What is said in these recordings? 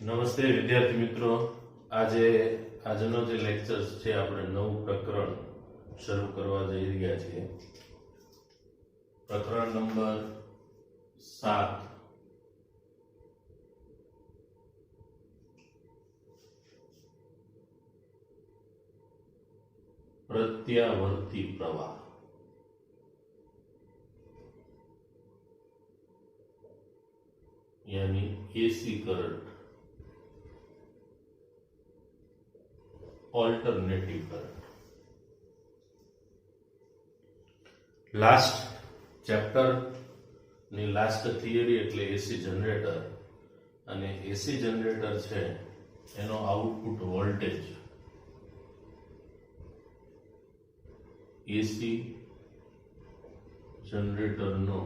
નમસ્તે વિદ્યાર્થી મિત્રો, આજનો જે લેક્ચર છે આપણે નવું પ્રકરણ શરૂ કરવા જઈ રહ્યા છીએ. પ્રકરણ નંબર 7, પ્રત્યાવર્તી પ્રવાહ. यानी AC current, alternative current. Last chapter ની લાસ્ટ થિયરી એટલે એસી જનરેટર, અને એસી જનરેટર છે એનો આઉટપુટ વોલ્ટેજ એસી જનરેટરનો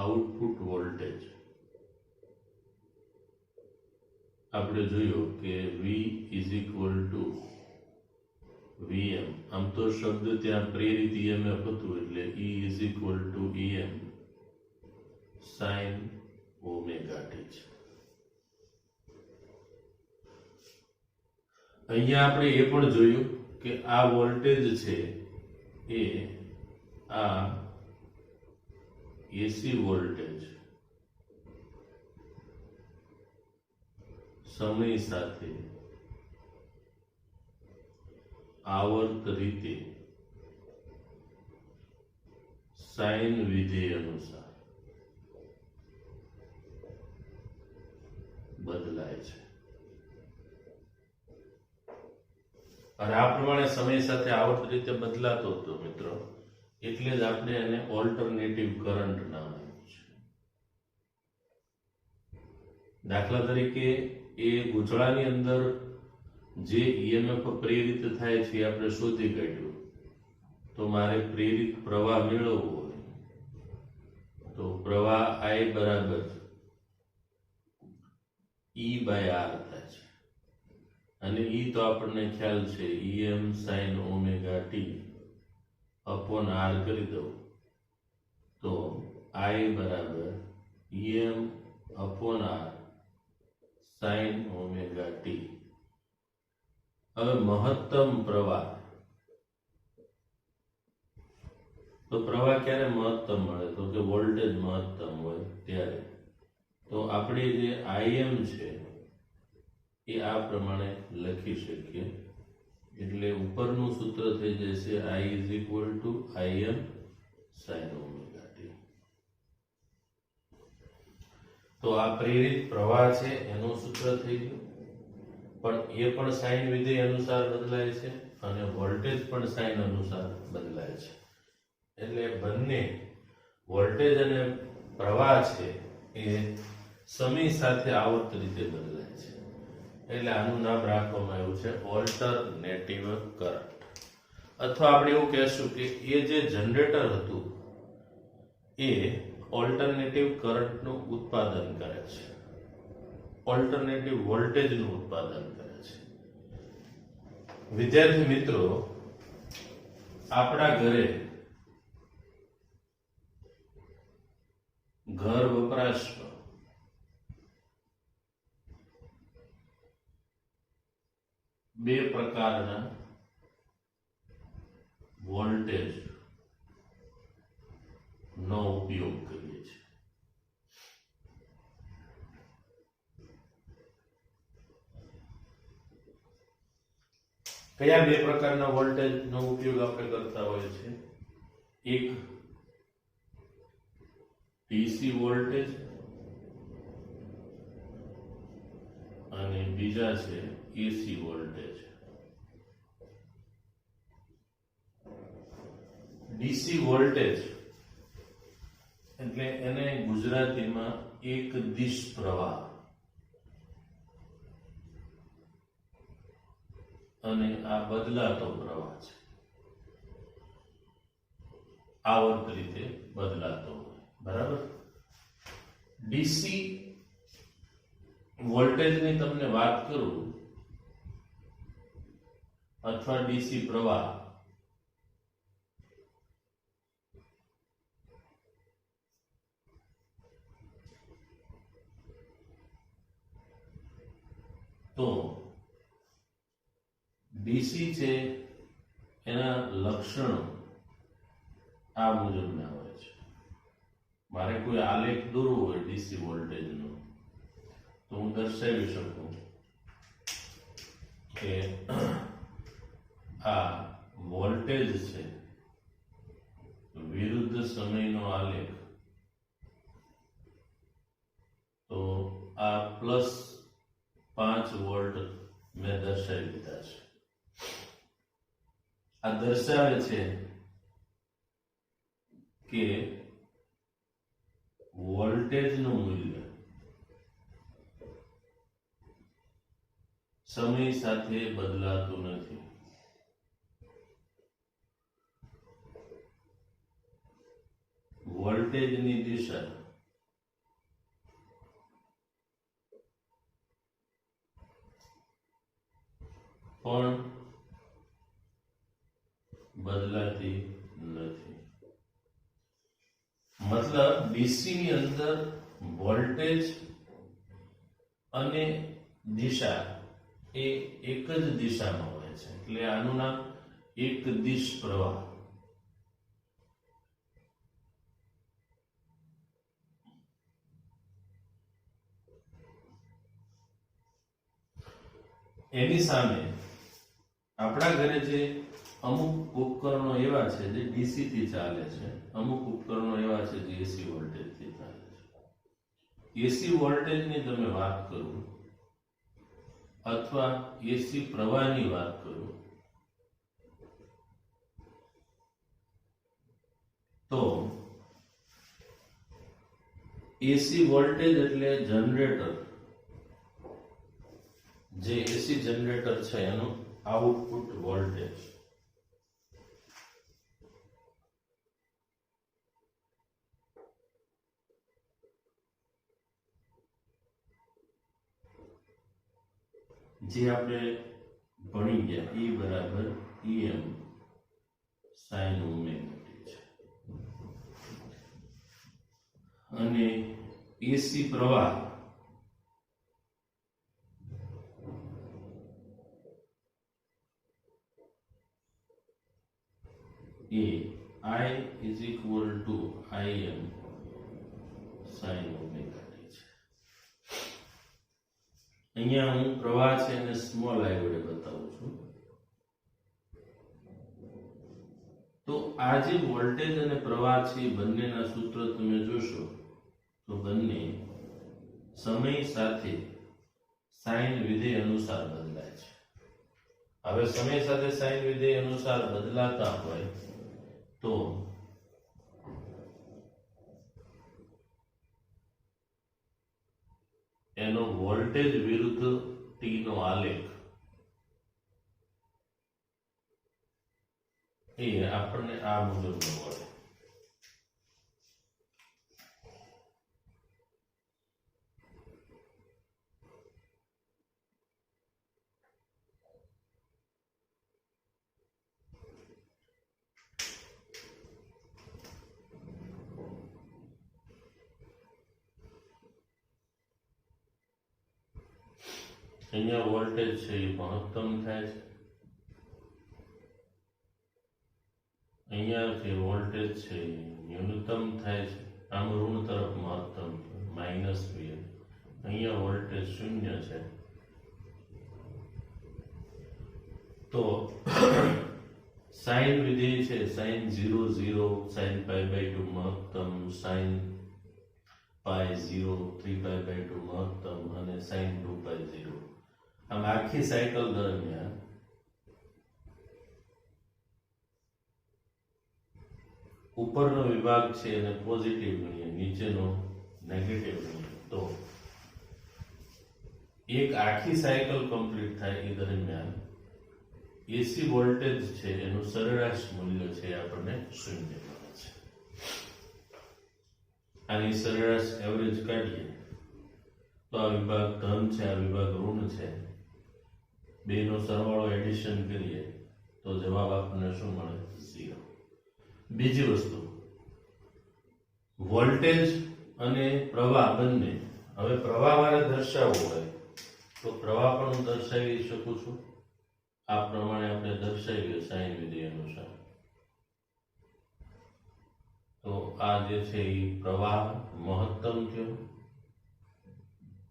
આઉટપુટ વોલ્ટેજ આપણે જોયું કે V is equal to VM. આમ તો શબ્દ ત્યાં પ્રેરિત EMF હતું એટલે E is equal to EM sin omega t છે. અહીંયા આપણે એ પણ જોયું કે આ વોલ્ટેજ છે એ આ એસી વોલ્ટેજ સમય સાથે આવર્ત રીતે સાઇન વિધેય અનુસાર બદલાય છે. અને આ પ્રમાણે સમય સાથે આવર્ત રીતે બદલાતો હતો મિત્રો, એટલે જ આપણે એને ઓલ્ટરનેટિવ કરંટ નામ આપ્યું છે. દાખલા તરીકે એ ગૂંચળાની અંદર જે EMF પ્રેરિત થાય છે આપણે શોધી કાઢ્યું, તો મારે પ્રેરિત પ્રવાહ મેળવવો હોય તો પ્રવાહ I બરાબર E બાય R થાય છે. અને E તો આપણને ખ્યાલ છે EM sin omega t upon R કરી દઉં તો I બરાબર EM upon R sin omega t. હવે મહત્તમ પ્રવાહ, તો પ્રવાહ ક્યારે મહત્તમ મળે? તો કે વોલ્ટેજ મહત્તમ હોય ત્યારે. તો આપણે જે IM છે એ આ પ્રમાણે લખી શકીએ. એટલે ઉપરનું સૂત્ર થઈ જશે I is equal to IM sin omega t. તો આ પ્રેરિત પ્રવાહ છે એનું સૂત્ર થઈ ગયું, પણ એ પણ સાઇન વિધેય અનુસાર બદલાય છે અને વોલ્ટેજ પણ સાઇન અનુસાર બદલાય છે. એટલે બંને વોલ્ટેજ અને પ્રવાહ છે એ સમય સાથે આવર્ત રીતે બદલાય છે. એટલે આનું નામ રાખવામાં આવ્યું છે ઓલ્ટરનેટિવ કરંટ. અથવા આપણે એવું કહેશું કે એ જે જનરેટર હતું એ ઓલ્ટરનેટિવ કરંટનું ઉત્પાદન કરે છે, ઓલ્ટરનેટિવ વોલ્ટેજનું ઉત્પાદન કરે છે. વિદ્યાર્થી મિત્રો, આપણા ઘરે ઘર વપરાશમાં બે પ્રકારના વોલ્ટેજ નો ઉપયોગ કરીએ છીએ. કયા બે પ્રકારના વોલ્ટેજ નો ઉપયોગ આપણે કરતા હોઈએ છીએ? એક DC વોલ્ટેજ અને બીજા છે AC વોલ્ટેજ. DC વોલ્ટેજ એટલે એને ગુજરાતીમાં એક દિશ પ્રવાહ અને આ બદલાતો પ્રવાહ છે, આવર્ત રીતે બદલાતો હોય. બરાબર. DC વોલ્ટેજની તમને વાત કરું અથવા DC પ્રવાહ, તો ડીસી છે એના લક્ષણો આ મુજબના હોય છે. મારે કોઈ આલેખ દોરવો હોય ડીસી વોલ્ટેજનો તો હું દર્શાવી શકું કે આ વોલ્ટેજ છે વિરુદ્ધ સમયનો આલેખ, તો આ +5 વોલ્ટ મેં દર્શાવી દીધા છે. આ દર્શાવે છે કે વોલ્ટેજનું મૂલ્ય સમય સાથે બદલાતું નથી. વોલ્ટેજની દિશા પણ બદલાતી નથી. મતલબ ડીસી ની અંદર વોલ્ટેજ અને દિશા એ એક જ દિશામાં હોય છે, એટલે આનું નામ એક દિશ પ્રવાહ. એની સામે આપણા ઘરે જે અમુક ઉપકરણો એવા છે જે ડીસી થી ચાલે છે, અમુક ઉપકરણો એવા છે જે એસી વોલ્ટેજ થી ચાલે છે. એસી વોલ્ટેજ ની તમે વાત કરો અથવા એસી પ્રવાહની વાત કરો તો એસી વોલ્ટેજ એટલે જનરેટર, જે એસી જનરેટર છે એનું આઉટપુટ વોલ્ટેજ. જે આપણે ભણી ગયા E બરાબર EM sin ઓમેગા t છે. અને એસી પ્રવાહ એ I is equal to Im sin omega t છે. અહીંયા હું પ્રવાહ છે એને સ્મોલ I વડે બતાવું છું. તો આ જે વોલ્ટેજ અને પ્રવાહ છે બંનેના સૂત્ર તમે જોશો તો બંને સમય સાથે સાઇન વિધેય અનુસાર બદલાય છે. હવે સમય સાથે સાઇન વિધેય અનુસાર બદલાતા હોય તો એનો વોલ્ટેજ વિરુદ્ધ ટી નો આલેખ એ આપણને આ મુજબનો મળે. અહીંયા વોલ્ટેજ છે એ મહત્તમ થાય છે, અહીંયા જે વોલ્ટેજ છે એ ન્યૂનતમ થાય છે. આમ ઋણ તરફ મહત્તમ -V. અહીંયા વોલ્ટેજ 0 છે. તો સાઇન વિધેય છે sin 0 0, sin π/2 મહત્તમ, sin π0 3π/2 મહત્તમ અને sin 2π0. આમ આખી સાયકલ દરમિયાન ઉપરનો વિભાગ છે એને પોઝિટિવ ગણીએ, નીચેનો નેગેટિવ ગણીએ, તો એક આખી સાયકલ કમ્પ્લીટ થાય એ દરમિયાન એસી વોલ્ટેજ છે એનું સરેરાશ મૂલ્ય છે આપણને 0 મળે છે. આની સરેરાશ એવરેજ કાઢીએ તો આ વિભાગ ધન છે, આ વિભાગ ઋણ છે, બેનો સરવાળો એડિશન કરીએ તો જવાબ આપણને શું મળે? 0. બીજી વસ્તુ, વોલ્ટેજ અને પ્રવાહ બંને, હવે પ્રવાહ મારે દર્શાવવો હોય તો પ્રવાહ પણ હું દર્શાવી શકું છું. આ પ્રમાણે આપણે દર્શાવીએ સાઈન વિધિ અનુસાર. તો આ જે છે એ પ્રવાહ મહત્તમ થયો,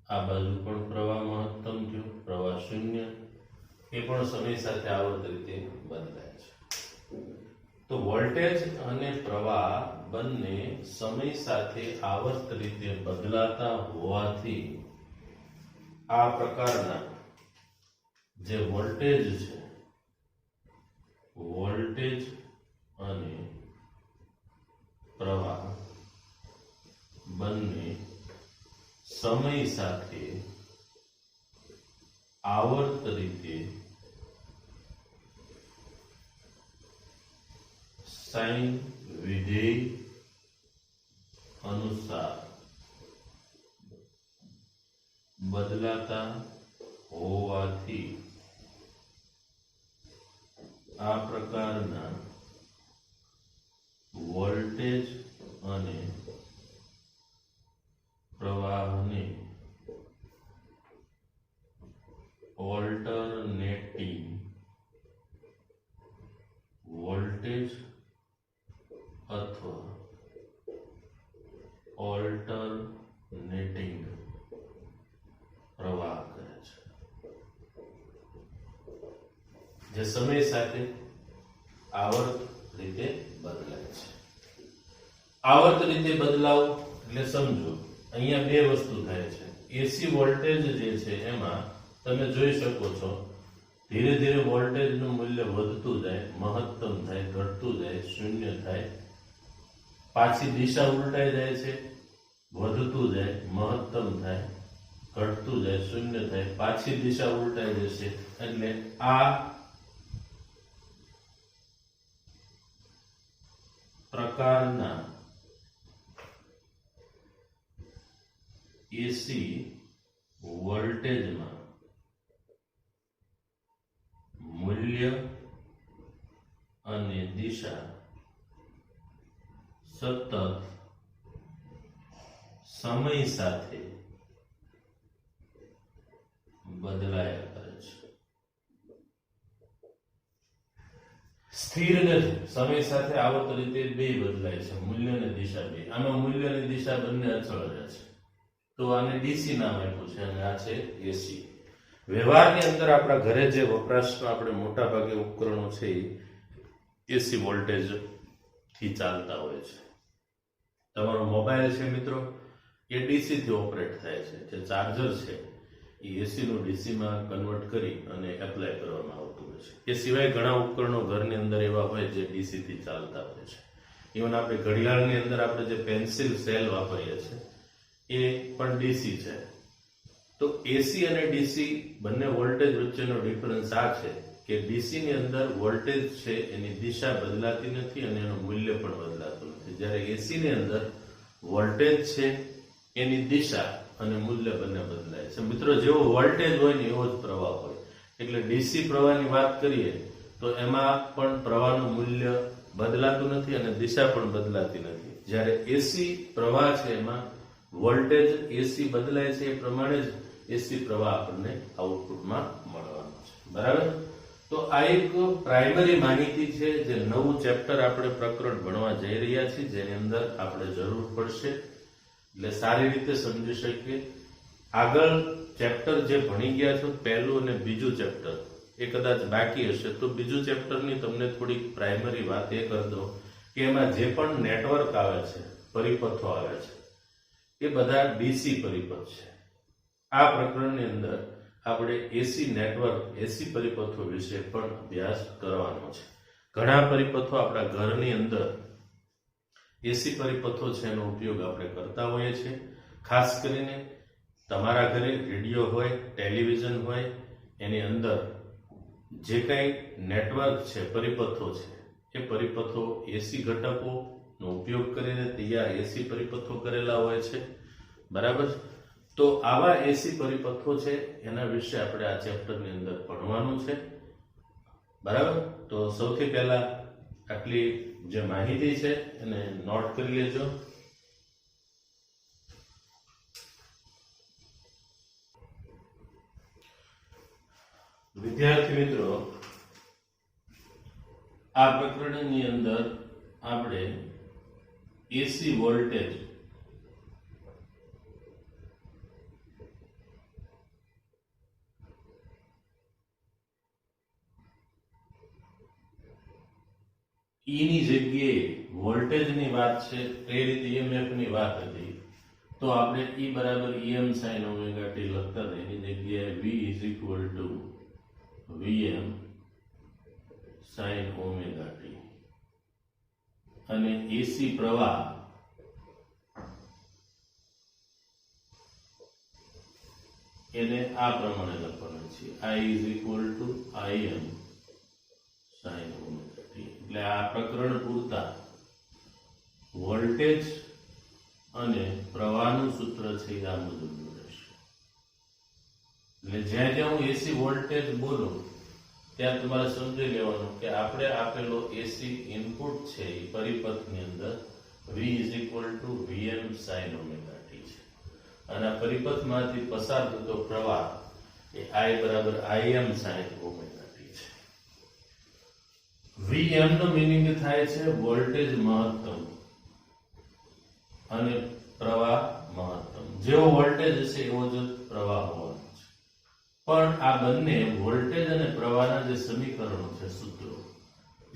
આ બાજુ પણ પ્રવાહ મહત્તમ થયો, પ્રવાહ શૂન્ય, એ પણ સમય સાથે આવર્ત રીતે બદલાય છે. તો વોલ્ટેજ અને પ્રવાહ બંને સમય સાથે આવર્ત રીતે બદલાતા હોવાથી આ પ્રકારના જે વોલ્ટેજ છે, વોલ્ટેજ અને પ્રવાહ બંને સમય સાથે આવર્ત રીતે સાઇન વિધેય અનુસાર બદલાતા હોવાથી આ પ્રકારના વોલ્ટેજ અને પ્રવાહને ઓલ્ટરનેટિંગ વોલ્ટેજ અથવા ઓલ્ટરનેટિંગ પ્રવાહ કહે છે, જે સમય સાથે આવર્ત રીતે બદલાય છે. આવર્ત રીતે બદલાવ એટલે સમજો અહીંયા બે વસ્તુ થાય છે. એસી વોલ્ટેજ જે છે એમાં તમે જોઈ શકો છો ધીરે ધીરે વોલ્ટેજનું મૂલ્ય વધતું જાય, મહત્તમ થાય, ઘટતું જાય, શૂન્ય થાય, પાછી દિશા ઉલટાઈ જાય છે, વધતું જાય, મહત્તમ થાય, ઘટતું જાય, શૂન્ય થાય, પાછી દિશા ઉલટાઈ જશે. એટલે આ પ્રકારના એસી વોલ્ટેજમાં મૂલ્ય અને દિશા સતત સમય સાથે બદલાયા કરે છે. સ્થિર નથી, સમય સાથે આવર્ત રીતે બે બદલાય છે, મૂલ્ય અને દિશા બે. આમાં મૂલ્ય અને દિશા બંને અચળ રહે છે, તો આને ડીસી નામ આપ્યું છે અને આ છે એસી. વ્યવહારની અંદર આપણા ઘરે જે વપરાશમાં આપણે મોટા ભાગે ઉપકરણો છે એ એસી વોલ્ટેજ થી ચાલતા હોય છે. તમારો મોબાઈલ છે મિત્રો, એ ડીસી થી ઓપરેટ થાય છે. જે ચાર્જર છે એ એસી નું ડીસી માં કન્વર્ટ કરી અને એપ્લાય કરવામાં આવતું હોય છે. એ સિવાય ઘણા ઉપકરણો ઘરની અંદર એવા હોય જે ડીસી થી ચાલતા હોય છે. ઇવન આપણે ઘડિયાળની અંદર આપણે જે પેન્સિલ સેલ વાપરીએ છીએ એ પણ ડીસી છે. તો એસી અને ડીસી બંને વોલ્ટેજ વચ્ચેનો ડિફરન્સ આ છે કે ડીસી ની અંદર વોલ્ટેજ છે એની દિશા બદલાતી નથી અને એનું મૂલ્ય પણ બદલાતું નથી, જ્યારે એસી ની અંદર વોલ્ટેજ છે એની દિશા અને મૂલ્ય બંને બદલાય છે. મિત્રો, જેવો વોલ્ટેજ હોય ને એવો જ પ્રવાહ હોય. એટલે ડીસી પ્રવાહની વાત કરીએ તો એમાં પણ પ્રવાહનું મૂલ્ય બદલાતું નથી અને દિશા પણ બદલાતી નથી. જ્યારે એસી પ્રવાહ છે એમાં વોલ્ટેજ એસી બદલાય છે એ પ્રમાણે જ એસી પ્રવાહ આપણને આઉટપુટમાં મળવાનો છે. બરાબર? તો આ એક પ્રાઇમરી માહિતી છે જે નવું ચેપ્ટર આપણે પ્રકરણ ભણવા જઈ રહ્યા છીએ, જેની અંદર આપણે જરૂર પડશે એટલે સારી રીતે સમજી શકીએ. આગળ ચેપ્ટર જે ભણી ગયા છો પહેલું અને બીજું ચેપ્ટર એ કદાચ બાકી હશે, તો બીજું ચેપ્ટરની તમને થોડીક પ્રાઇમરી વાત એ કરી દો કે એમાં જે પણ નેટવર્ક આવે છે, પરિપથો આવે છે, એ બધા ડીસી પરિપથ છે. આ પ્રકરણની અંદર આપણે એસી નેટવર્ક, એસી પરિપથો વિશે પણ અભ્યાસ કરવાનો છે. ઘણા પરિપથો આપણા ઘરની અંદર એસી પરિપથો છે એનો ઉપયોગ આપણે કરતા હોઈએ છીએ. ખાસ કરીને તમારા ઘરે રેડિયો હોય, ટેલિવિઝન હોય, એની અંદર જે કંઈ નેટવર્ક છે, પરિપથો છે, એ પરિપથો એસી ઘટકોનો ઉપયોગ કરીને તૈયાર એસી પરિપથો કરેલા હોય છે. બરાબર? તો આવા એસી પરિપથો છે એના વિશે આપણે આ ચેપ્ટરની અંદર ભણવાનું છે. બરાબર? તો સૌથી પહેલા આટલી જે માહિતી છે એને નોટ કરી લેજો. વિદ્યાર્થી મિત્રો, આ પ્રકરણની અંદર આપણે એસી વોલ્ટેજ ની જગ્યાએ વોલ્ટેજની વાત છે, પ્રેરિત EMF ની વાત હતી, તો આપણે E બરાબર EM sin ઓમેગા t લખતા હતા. એની જગ્યાએ V is equal to VM sin omega t અને એસી પ્રવાહ એને આ પ્રમાણે લખવાનું છે, I is equal to IM sin omega t. એટલે આ પ્રકરણ પૂરતા વોલ્ટેજ અને પ્રવાહનું સૂત્ર છે આ મુજબનું રહેશે. એટલે જ્યાં જ્યાં હું એસી વોલ્ટેજ બોલું ત્યાં તમારે સમજી લેવાનું કે આપણે આપેલો એસી ઇનપુટ છે એ પરિપથની અંદર V is equal to VM sin omega t છે અને આ પરિપથમાંથી પસાર થતો પ્રવાહ એ I બરાબર IM sin ઓમેગા t છે. VM નો મીનિંગ થાય છે વોલ્ટેજ મહત્તમ અને પ્રવાહ મહત્તમ. જેવો વોલ્ટેજ હશે એવો જ પ્રવાહ હોવાનો છે. પણ આ બંને વોલ્ટેજ અને પ્રવાહના જે સમીકરણો છે, સૂત્રો,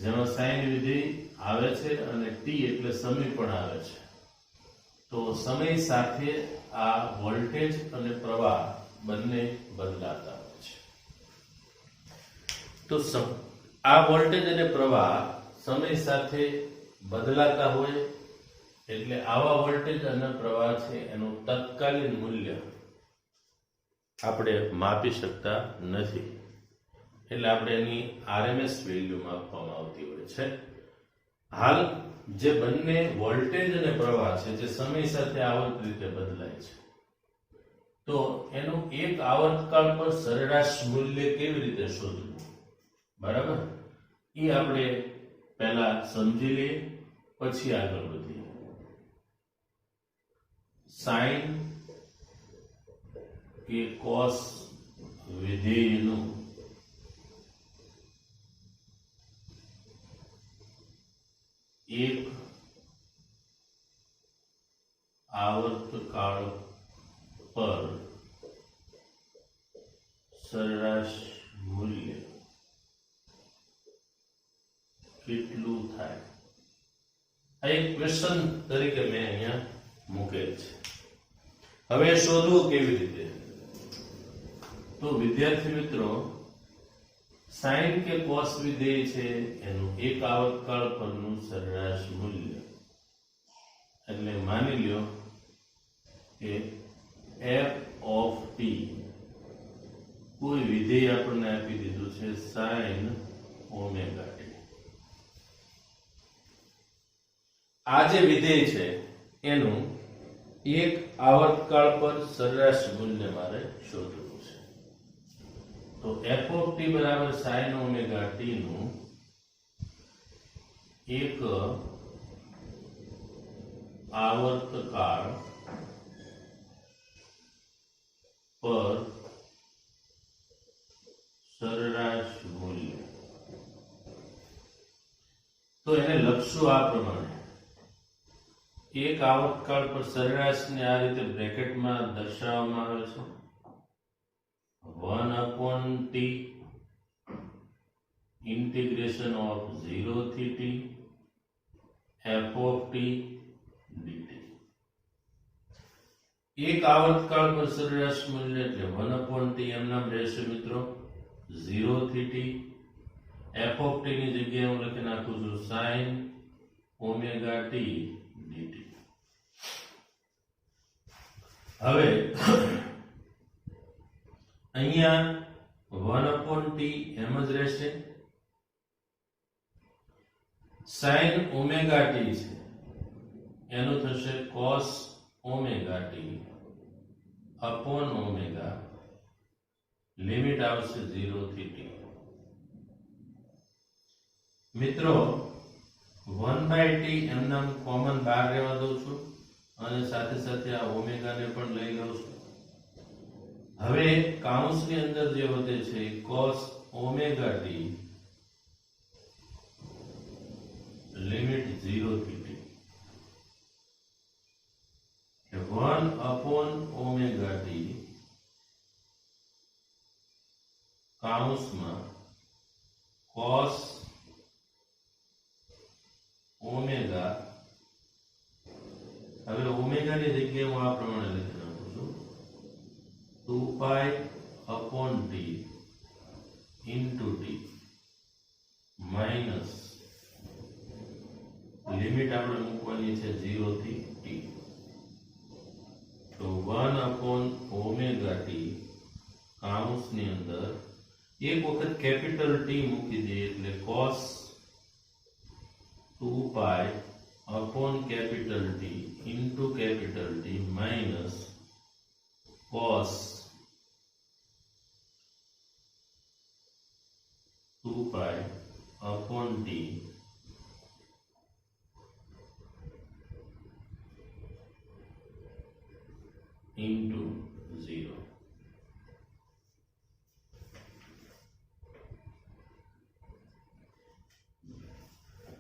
જેમાં સાઇન વિધેય આવે છે અને t એટલે સમય પણ આવે છે, તો સમય સાથે આ વોલ્ટેજ અને પ્રવાહ બંને બદલાતા હોય છે. તો આ વોલ્ટેજ અને પ્રવાહ સમય સાથે બદલાતા હોય એટલે આવા વોલ્ટેજ અને પ્રવાહ છે એનું તત્કાલીન મૂલ્ય આપણે માપી શકતા નથી. એટલે આપણે એની RMS વેલ્યુ માપવામાં આવતી હોય છે. હાલ જે બંને વોલ્ટેજ અને પ્રવાહ છે જે સમય સાથે આવર્ત રીતે બદલાય છે, તો એનું એક આવર્તકાળ પર સરેરાશ મૂલ્ય કેવી રીતે શોધવું, બરાબર, એ આપણે પહેલા સમજી લઈએ, પછી આગળ વધીએ. સાઇન કે કોસ વિધેયનું એક આવર્તકાળ પર સરેરાશ મૂલ્ય કેટલું થાય, આ એક ક્વેશ્ચન તરીકે મેં અહીંયા મૂકેલ છે. હવે શોધવું કેવી રીતે? તો વિદ્યાર્થી મિત્રો, સાઇન કે કોસ વિધેય છે એનું એક આવર્તકાળ પરનું સરેરાશ મૂલ્ય, એટલે માની લ્યો કે f of t કોઈ વિધેય આપણને આપી દીધું છે sin ઓમેગા t. આ જે વિધેય છે એનું એક આવર્તકાળ પર સરેરાશ મૂલ્ય મારે શોધવું છે. તો f of t બરાબર sin ઓમેગા t નું એક આવર્તકાળ પર સરેરાશ મૂલ્ય, તો એને લખશું આ પ્રમાણે. એક આવર્તકાળ પર સરેરાશને આ રીતે બ્રેકેટમાં દર્શાવવામાં આવે છે, 1/t integration of 0 થી t f of t dt. એક આવર્તકાળ પર સરેરાશ મૂલ્ય એટલે 1/t એમ નામ રહેશે મિત્રો, 0 થી t. f of t ની જગ્યાએ હું લખી નાખું છું sin ઓમેગા t dt. હવે અહીંયા 1/t એમ જ રહેશે. sin ઓમેગા t છે એનું થશે cos omega t upon omega, limit આવશે 0 થી t. મિત્રો 1/t એમના કોમન બહાર રહેવા દઉં છું અને સાથે સાથે આ ઓમેગા ને પણ લઈ લઉં છું. હવે કાઉન્સની અંદર જે વધે છે cos ઓમેગા t લિમિટ 0 થી t 1 upon omega t કાઉન્સમાં cos omega, હવે ઓમેગા ની જગ્યાએ હું આ પ્રમાણે લખી નાખું છું 2 પાઈ upon t into t minus limit આપણે મૂકવાની છે 0 થી t, તો 1 upon ઓમેગા t કાઉન્સની અંદર એક વખત કેપિટલ T મૂકી દઈએ એટલે cos 2 પાઈ upon capital T into capital T minus cos 2 પાઈ upon T into 0.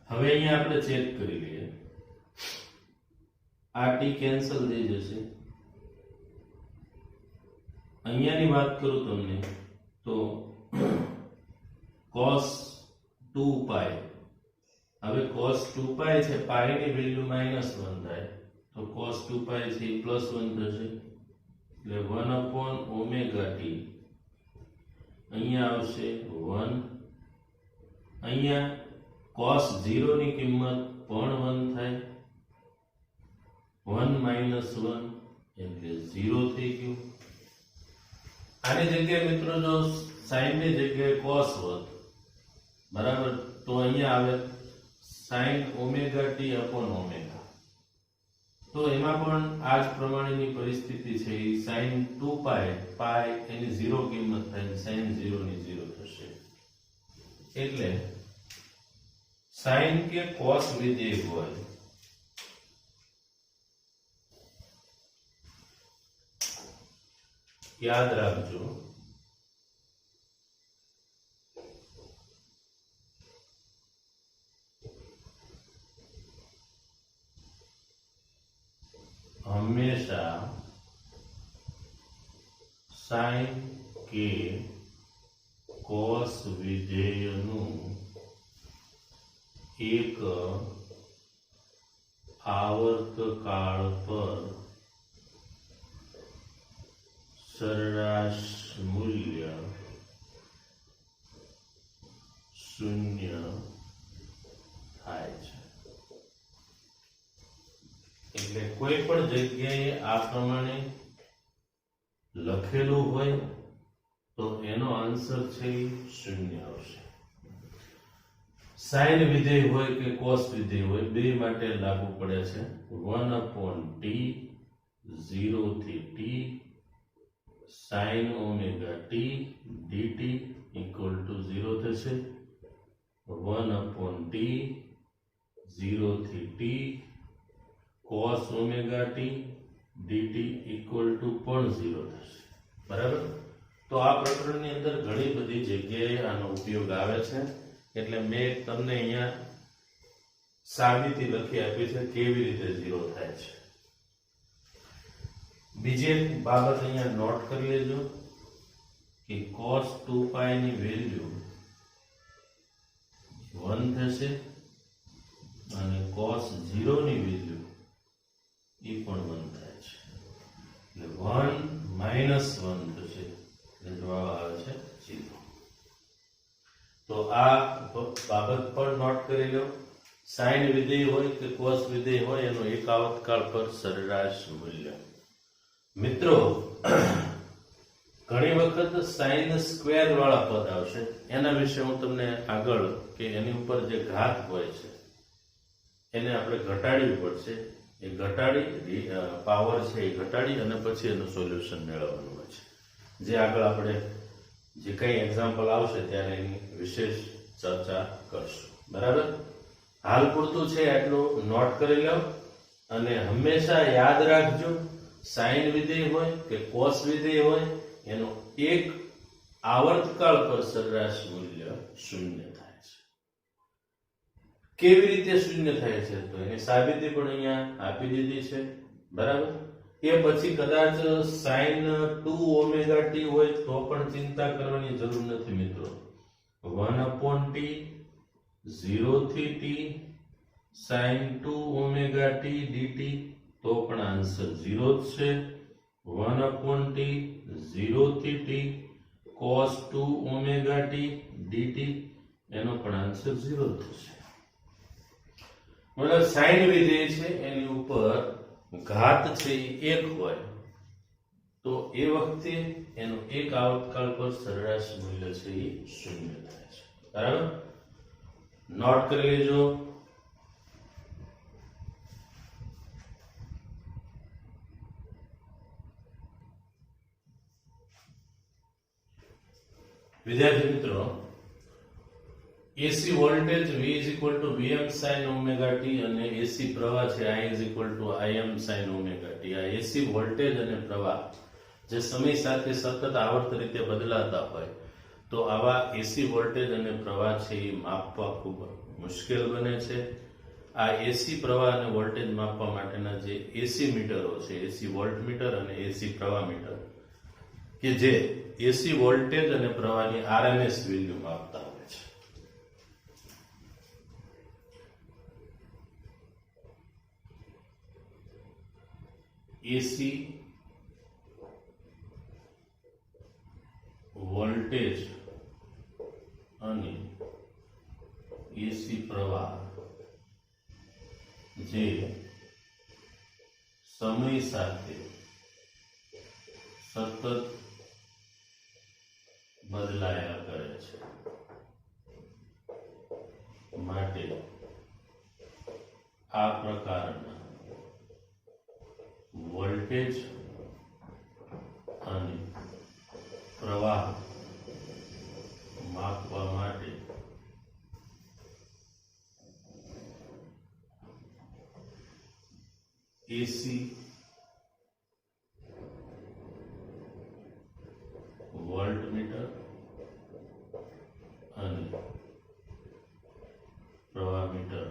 હવે અહીંયા આપણે ચેક કરી લઈએ, આ t કેન્સલ થઈ જશે. અહીંયાની વાત કરું તમને તો cos 2 પાઈ, હવે cos 2 પાઈ છે, પાઈ ની વેલ્યુ -1 થાય તો cos 2 પાઈ છે +1 થશે એટલે 1 upon ઓમેગા t અહીંયા આવશે 1, અહીંયા cos 0 ની કિંમત પણ 1 થાય, 1 - 1 એટલે 0 થઈ ગયું. આની જગ્યાએ મિત્રો જો sin ની જગ્યાએ cos હોત બરાબર તો અહીંયા આવે sin omega t upon omega, તો એમાં પણ આ જ પ્રમાણેની પરિસ્થિતિ છે. sin 2 પાઈ એની 0 કિંમત થાય, sin 0 ની 0 થશે એટલે sin કે cos વિધેય હોય યાદ રાખજો હંમેશા sin કે cos વિધેયનું એક આવર્તકાળ પર સરેરાશ મૂલ્ય 0 થાય છે. એટલે કોઈ પણ જગ્યાએ આ પ્રમાણે લખેલું હોય તો એનો આન્સર છે 0 આવશે. sin વિધેય હોય કે cos વિધેય હોય બે માટે લાગુ પડે છે. 1 upon t 0 થી t sin omega t dt equal to 0 થશે. 1 upon t 0 થી t cos omega t dt equal to પણ 0 થશે. બરાબર, તો આ પ્રકરણની અંદર ઘણી બધી જગ્યાએ આનો ઉપયોગ આવે છે, એટલે મેં તમને અહીંયા સાબિતી લખી આપી છે કેવી રીતે 0 થાય છે. બીજી એક બાબત અહીંયા નોટ કરી લેજો કે cos 2 પાઈ ની વેલ્યુ 1 થશે અને cos 0 ની વેલ્યુ એ પણ 1 થાય છે એટલે 1 - 1 થશે એટલે જવાબ આવે છે 0. તો આ બાબત પણ નોટ કરી લો. sin વિધેય હોય કે cos વિધેય હોય એનો એક આવર્તકાળ પર સરેરાશ મૂલ્ય. મિત્રો ઘણી વખત sin સ્ક્વેર વાળા પદ આવશે, એના વિશે હું તમને આગળ કે એની ઉપર જે ઘાત હોય છે એને આપણે ઘટાડવી પડશે. એ ઘટાડી પાવર છે એ ઘટાડી અને પછી એનું સોલ્યુશન મેળવવાનું હોય છે, જે આગળ આપણે જે કઈ એક્ઝામ્પલ આવશે ત્યારે એની વિશેષ ચર્ચા કરશું. બરાબર, હાલ પૂરતું છે એટલું નોટ કરી લો અને હંમેશા યાદ રાખજો sin વિધેય હોય કે cos વિધેય હોય એનો એક આવર્તકાળ પર સરેરાશ મૂલ્ય શૂન્ય થાય છે. કેવી રીતે શૂન્ય થાય છે તો એની સાબિતી પણ અહીંયા આપી દીધી છે. બરાબર. એ પછી કદાચ sin 2 ઓમેગા t હોય તો પણ ચિંતા કરવાની જરૂર નથી મિત્રો. 1/t 0 થી t sin 2 omega t dt તો પણ આન્સર 0 જ છે. 1/t 0 થી t cos 2 omega t dt એનો પણ આન્સર 0 જ છે. મતલબ સાઇન વિધેય છે એની ઉપર ઘાત છે એ 1 હોય તો એ વખતે એનો એક આવર્તકાળ પર સરેરાશ મૂલ્ય છે એ શૂન્ય થાય છે. બરાબર. નોટ કરી લેજો. વિદ્યાર્થી મિત્રો, AC voltage V Vm sin omega t અને એસી પ્રવાહ છે I Im sin omega t. આ એસી વોલ્ટેજ અને પ્રવાહ જે સમય સાથે સતત આવર્ત રીતે બદલાતા હોય તો આવા એસી વોલ્ટેજ અને પ્રવાહ છે એ માપવા ખૂબ મુશ્કેલ બને છે. આ એસી પ્રવાહ અને વોલ્ટેજ માપવા માટેના જે એસી મીટરો છે, એસી વોલ્ટમીટર અને એસી પ્રવાહ મીટર કે જે એસી વોલ્ટેજ અને પ્રવાહની આરએમએસ વેલ્યુ માપતા હોય છે. એસી વોલ્ટેજ અને એસી પ્રવાહ જે સમય સાથે સતત બદલાયા કરે છે માટે આ પ્રકારના વોલ્ટેજ અને પ્રવાહ માપવા માટે એસી વોલ્ટમીટર અને પ્રવાહ મીટર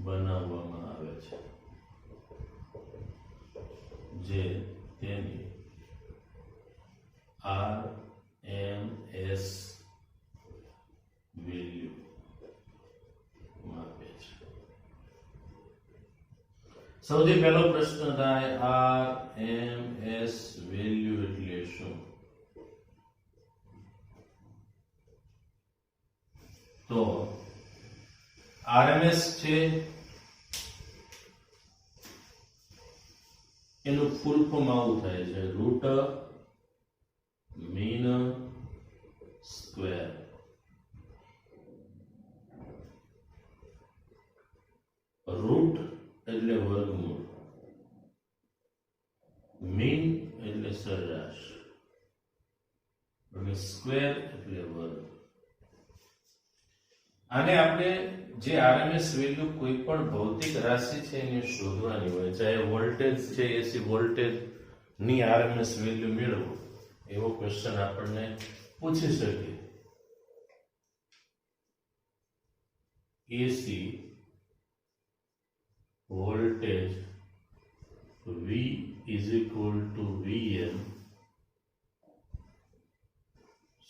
બનાવવામાં આવે છે જે તેની RMS વેલ્યુ માપે છે. સૌથી પહેલો પ્રશ્ન થાય RMS વેલ્યુ એટલે શું? તો RMS છે એનું ફૂલ ફોર્મ આવું થાય છે રૂટ મીન સ્ક્વેર. રૂટ એટલે વર્ગમૂળ, મીન એટલે સરેરાશ અને સ્ક્વેર એટલે વર્ગ. આને આપણે જે આરએમએસ વેલ્યુ કોઈ પણ ભૌતિક રાશિ છે એને શોધવાની હોય, ચાહે વોલ્ટેજ છે એસી વોલ્ટેજ ની આરએમએસ વેલ્યુ મેળવો એવો ક્વેશ્ચન આપણને પૂછી શકે. AC voltage V Vm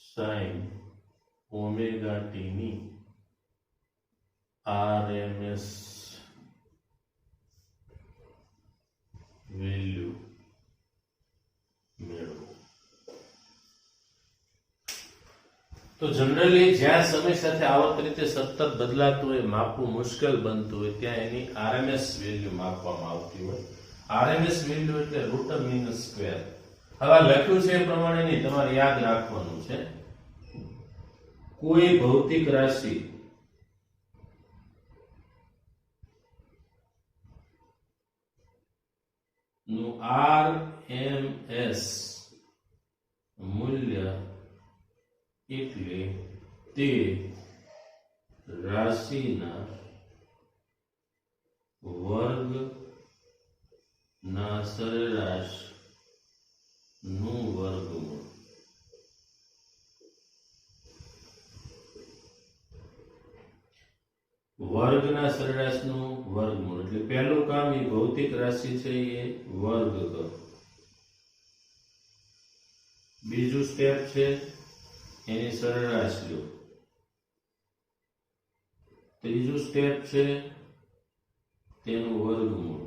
sin omega t ની RMS વેલ્યુ મેળવો. તો જનરલી જ્યાં સમય સાથે આવર્ત રીતે સતત બદલાતું હોય, માપવું મુશ્કેલ બનતું હોય ત્યાં એની RMS વેલ્યુ માપવામાં આવતી હોય. RMS વેલ્યુ એટલે રૂટ મીન સ્ક્વેર. હવે લખ્યું છે એ પ્રમાણે નહીં, તમારે યાદ રાખવાનું છે. કોઈ ભૌતિક રાશિ નું RMS મૂલ્ય એટલે તે રાશિના વર્ગ ના સરેરાશ નું વર્ગમૂળ. વર્ગના સરેરાશનું વર્ગમૂળ એટલે પહેલું કામ એ ભૌતિક રાશિ છે એ વર્ગ કરો. બીજું સ્ટેપ છે એની સરેરાશ લો. ત્રીજું સ્ટેપ છે તેનું વર્ગમૂળ.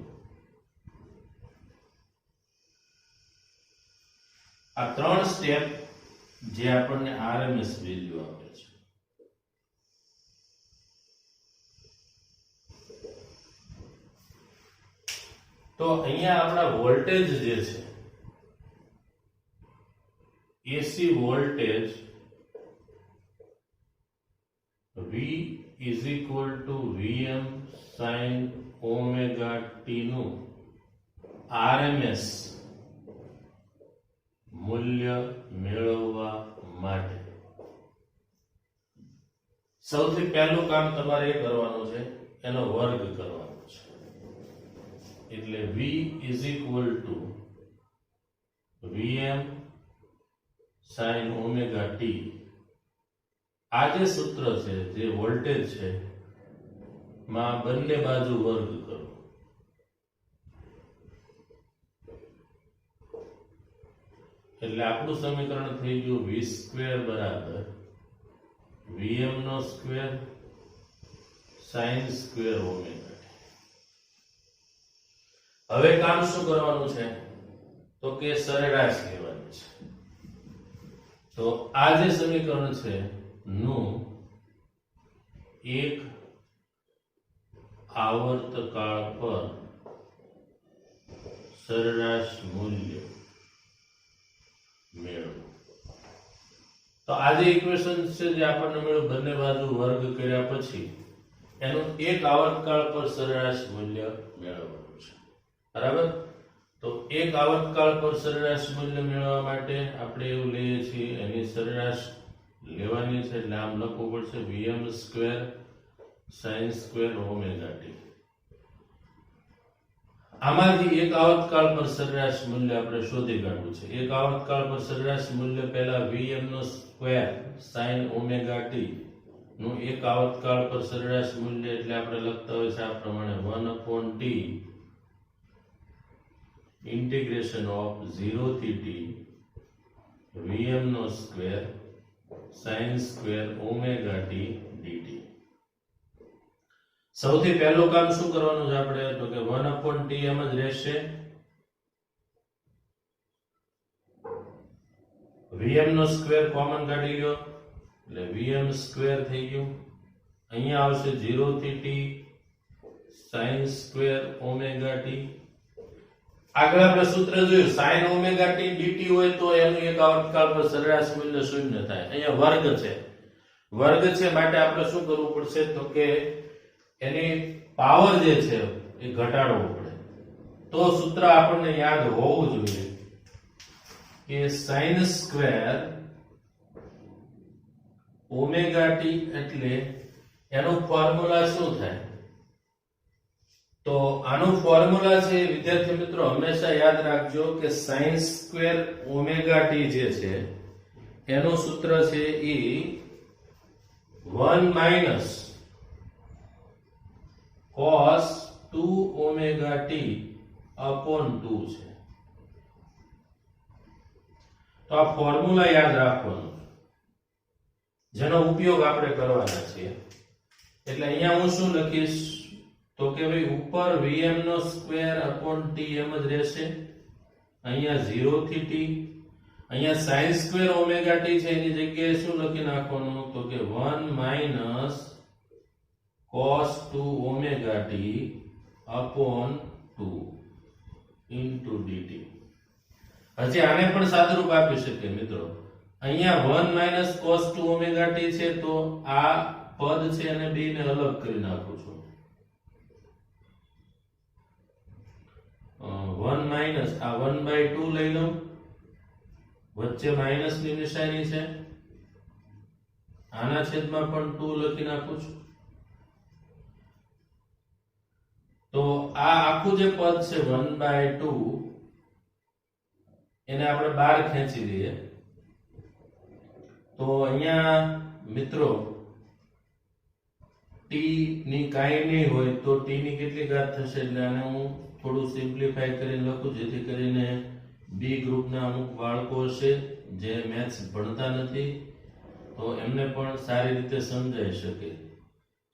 આ ત્રણ સ્ટેપ જે આપણને આરએમએસ વેલ્યુ આપે છે. તો અહીંયા આપણા વોલ્ટેજ જે છે AC voltage V is equal to Vm sin omega t નું RMS મૂલ્ય મેળવવા માટે સૌથી પહેલું કામ તમારે એ કરવાનું છે એનો વર્ગ કરવાનો છે. એટલે V is equal to Vm sin omega t. આ જે સૂત્ર છે જે વોલ્ટેજ છે માં બંને બાજુ વર્ગ કરો. એટલે આપણું સમીકરણ થઈ ગયું v સ્ક્વેર બરાબર vm નો square sin square omega t. હવે કામ શું કરવાનું છે તો કે સરેરાશ લેવાની છે. તો આ જે સમીકરણ છે નું એક આવર્તકાળ પર સરેરાશ મૂલ્ય મેળવો. તો આ જે ઇક્વેશન છે જે આપણને મળ્યું બંને બાજુ વર્ગ કર્યા પછી એનું એક આવર્તકાળ પર સરેરાશ મૂલ્ય મેળવવાનું છે. બરાબર. તો એક આવર્તકાળ પર સરેરાશ મૂલ્ય મેળવવા માટે આપણે એવું લઈએ છીએ એની સરેરાશ લેવાની છે એટલે આમ લખવું પડશે vm square sin square omega t. આમાંથી એક આવર્તકાળ પર સરેરાશ મૂલ્ય આપણે શોધી કાઢવું છે. એક આવર્તકાળ પર સરેરાશ મૂલ્ય પહેલા vm નો સ્ક્વેર sin ઓમેગા t નું એક આવર્તકાળ પર સરેરાશ મૂલ્ય એટલે આપણે લખતા હોય છે આ પ્રમાણે 1/t integration of 0 થી t vm નો square sin square omega t dt. સૌથી પહેલું કામ શું કરવાનું છે આપણે તો કે 1/t એમ જ રહેશે. vm નો સ્ક્વેર કોમન કાઢી લ્યો એટલે vm સ્ક્વેર થઈ ગયું. અહીંયા આવશે 0 થી t sin square omega t. આગળ આપણે સૂત્ર જોયું sin ઓમેગા t dt હોય તો એનું એક આવર્તકાળ પર સરેરાશ મૂલ્ય શૂન્ય થાય. અહીંયા વર્ગ છે માટે આપણે શું કરવું પડશે તો કે એની પાવર જે છે એ ઘટાડવો પડે. તો સૂત્ર આપણને યાદ હોવું જોઈએ કે sin સ્ક્વેર ઓમેગા t એટલે એનું ફોર્મ્યુલા શું થાય. તો આનું ફોર્મ્યુલા છે વિદ્યાર્થી મિત્રો હંમેશા યાદ રાખજો કે sin સ્ક્વેર ઓમેગા t જે છે એનું સૂત્ર છે એ 1 minus cos 2 omega t upon 2 છે. તો આ ફોર્મ્યુલા યાદ રાખવાનો જેનો ઉપયોગ આપણે કરવાના છીએ. એટલે અહીંયા હું શું લખીશ તો કે ભાઈ ઉપર vm નો સ્ક્વેર upon t એમ જ રહેશે. અહીંયા 0 થી t અહીંયા sin સ્ક્વેર ઓમેગા t છે એની જગ્યાએ શું લખી નાખવાનું તો કે 1 minus cos 2 omega t upon 2 into dt. હજી આને પણ સાદુરૂપ આપી શકીએ મિત્રો. અહીંયા 1 માઈનસ cos 2 omega t છે તો આ પદ છે અને બે ને અલગ કરી નાખું છું. 1 માઈનસ આ 1/2 લઈ લઉં. વચ્ચે માઈનસ ની નિશાની છે. આના છેદમાં પણ 2 લખી નાખું છું. તો આ આખું જે પદ છે 1/2 એને આપણે બહાર ખેંચી લઈએ તો અહીંયા મિત્રો t ની કાંઈ નહીં હોય તો t ની કેટલી ઘાત થશે એટલે આને હું થોડું સિમ્પ્લિફાય કરીને લખું જેથી કરીને બી ગ્રુપના અમુક બાળકો છે જે મેથ્સ ભણતા નથી તો એમને પણ સારી રીતે સમજાઈ શકે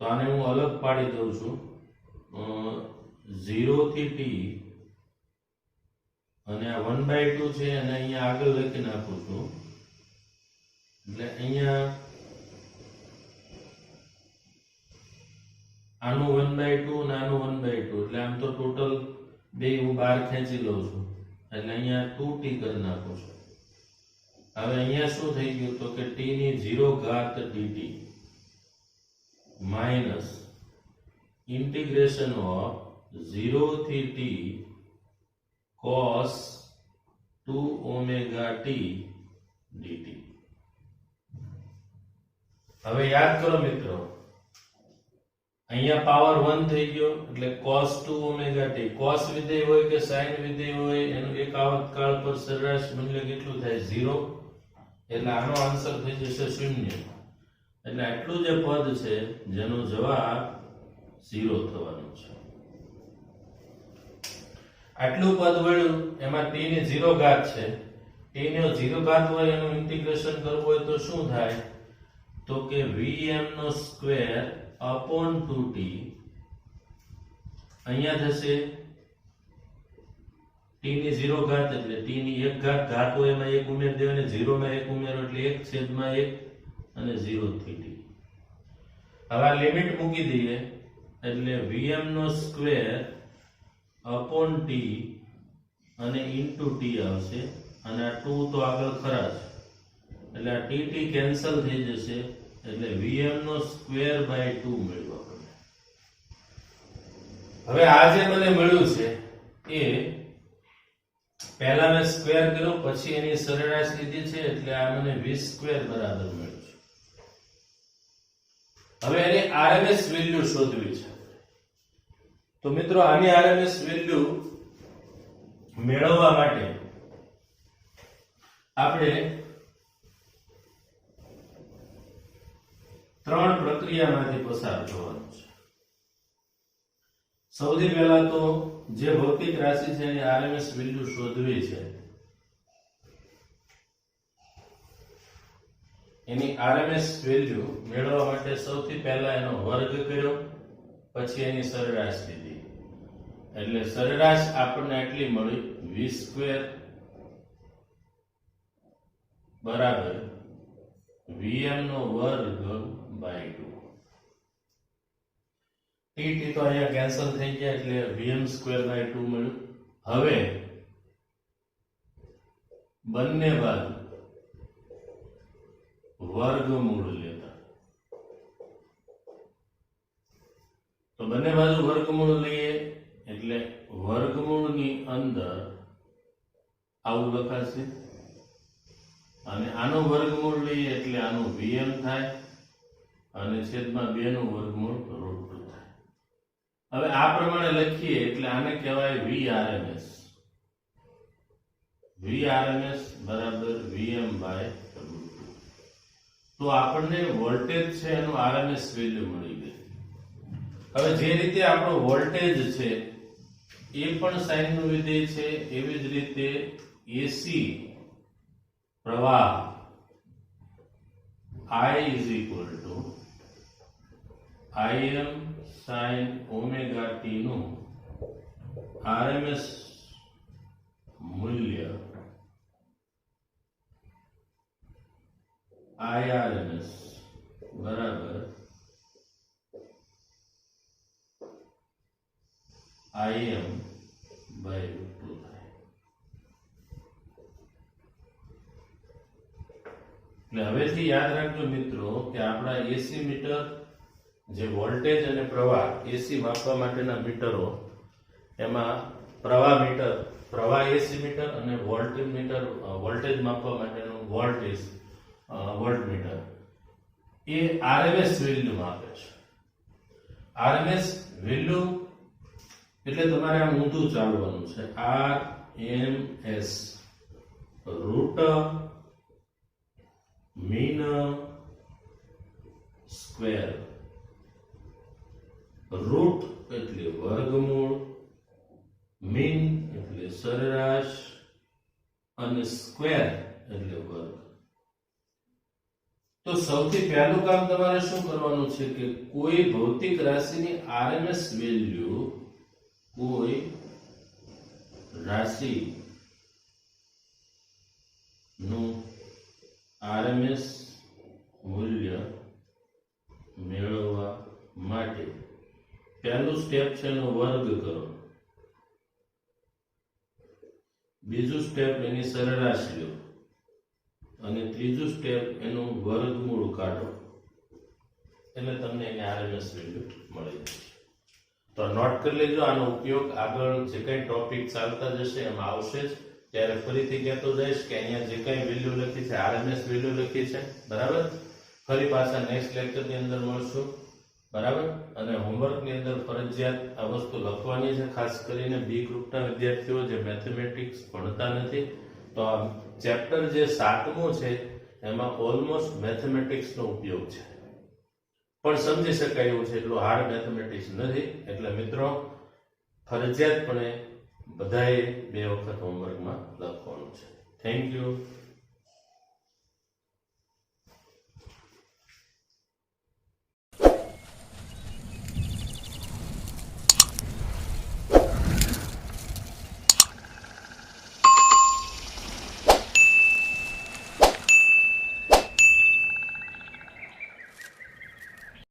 તો આને હું અલગ પાડી દઉં છું 0 થી t અને આ 1/2 છે અને અહીંયા આગળ લખી નાખું છું એટલે અહીંયા આનું 1/2 અને આનું 1/2 એટલે આમ તો ટોટલ બે હું બહાર ખેંચી લઉં છું એટલે અહીંયા 2t કરી નાખું છું હવે અહીંયા શું થઈ ગયું તો કે t ની 0 ઘાત dt માઈનસ ઇન્ટિગ્રેશન ઓફ 0 થી t cos 2 omega t dt હવે યાદ કરો મિત્રો અહીંયા પાવર 1 થઈ ગયો એટલે cos 2 omega t cos વિધેય હોય કે sin વિધેય હોય એનું એક આવર્તકાળ પર સરેરાશ મૂલ્ય કેટલું થાય 0 એટલે આનો આન્સર થઈ જશે 0 એટલે આટલું જે પદ છે જેનો જવાબ 0 થવાનો છે આટલું પદ મળ્યું એમાં t ની 0 ઘાત છે t ની 0 ઘાત હોય એનું ઇન્ટિગ્રેશન કરવું હોય તો શું થાય તો કે vm નો સ્ક્વેર upon 2t અહીંયા થશે t ની 0 ઘાત એટલે t ની 1 ઘાત ઘાત હોય એમાં 1 ઉમેર દેવાને 0 માં 1 ઉમેરો એટલે 1/1 અને 0 થી t હવે આ લિમિટ મૂકી દઈએ એટલે vm નો સ્ક્વેર upon t અને into t આવશે અને આ 2 તો આગળ ખરા છે એટલે આ t કેન્સલ થઈ જશે એટલે vm નો સ્ક્વેર બાય 2 મળ્યું આપણને હવે આ જે મને મળ્યું છે એ પહેલા મેં સ્ક્વેર કર્યો પછી એની સરેરાશ લીધી છે એટલે આ મને 20 સ્ક્વેર બરાબર મળ્યું છે હવે એની RMS વેલ્યુ શોધવી છે તો મિત્રો આની RMS વેલ્યુ મેળવવા માટે આપણે ત્રણ પ્રક્રિયામાંથી પસાર થવાનું છે સૌથી પહેલા તો જે ભૌતિક રાશિ છે એની RMS વેલ્યુ શોધવી છે એની RMS વેલ્યુ મેળવવા માટે સૌથી પહેલા એનો વર્ગ કર્યો પછી એની સરેરાશ લીધી એટલે સરેરાશ આપણને એટલી મળી 20 સ્ક્વેર બરાબર vm નો વર્ગ બાય 2 t તો અહીંયા કેન્સલ થઈ ગયા એટલે vm સ્ક્વેર બાય 2 મળ્યું હવે બંને બાજુ વર્ગમૂળ લેતા તો બંને બાજુ વર્ગમૂળ લઈએ એટલે વર્ગમૂળની અંદર આવું લખાશે અને આનો વર્ગમૂળ લઈએ એટલે આનું vm થાય અને છેદમાં 2 નું વર્ગમૂળ √2 થાય હવે આ પ્રમાણે લખીએ એટલે આને કહેવાય vrms vrms બરાબર vm બાય √2 તો આપણને વોલ્ટેજ છે એનું RMS વેલ્યુ મળી ગઈ હવે જે રીતે આપણો વોલ્ટેજ છે એ પણ સાઇન નું વિધેય છે એવી જ રીતે AC પ્રવાહ I is equal to Im sin omega t નું RMS મૂલ્ય IRMS બરાબર Im by √2 થાય એટલે હવેથી યાદ રાખજો મિત્રો કે આપણા એસી મીટર જે વોલ્ટેજ અને પ્રવાહ એસી માપવા માટેના મીટરો એમાં પ્રવાહ મીટર પ્રવાહ એસી મીટર અને વોલ્ટેજ મીટર વોલ્ટેજ માપવા માટેનું વોલ્ટમીટર એ RMS વેલ્યુ માપે છે RMS વેલ્યુ એટલે તમારે આમ ઊંધું ચાલવાનું છે. RMS root mean square. Root એટલે વર્ગમૂળ, મીન એટલે સરેરાશ અને સ્ક્વેર એટલે વર્ગ. તો સૌથી પહેલું કામ તમારે શું કરવાનું છે કે કોઈ ભૌતિક રાશિની RMS વેલ્યુ, કોઈ રાશિ નું RMS મૂલ્ય મેળવવા માટે પહેલું સ્ટેપ છે એનો વર્ગ કરો, બીજું સ્ટેપ એની સરેરાશ લો અને ત્રીજું સ્ટેપ એનું વર્ગમૂળ કાઢો એટલે તમને એની RMS વેલ્યુ મળી જશે. તો નોટ કરી લેજો. આનો ઉપયોગ આગળ જે કંઈ ટોપિક ચાલતા જશે એમાં આવશે જ. ત્યારે ફરીથી કહેતો જઈશ કે અહીંયા જે કંઈ વેલ્યુ લખી છે RMS વેલ્યુ લખી છે, બરાબર. ફરી પાછા નેક્સ્ટ લેક્ચરની અંદર મળશું, બરાબર. અને હોમવર્કની અંદર ફરજિયાત આ વસ્તુ લખવાની છે, ખાસ કરીને બી ગ્રુપના વિદ્યાર્થીઓ જે મેથેમેટિક્સ ભણતા નથી. તો આ ચેપ્ટર જે 7મું છે એમાં ઓલમોસ્ટ મેથેમેટિક્સનો ઉપયોગ છે, પણ સમજી શકાય એવું છે, એટલું હાર્ડ મેથેમેટિક્સ નથી. એટલે મિત્રો ફરજિયાતપણે બધાએ 2 વખત હોમવર્કમાં લખવાનું છે. Thank you.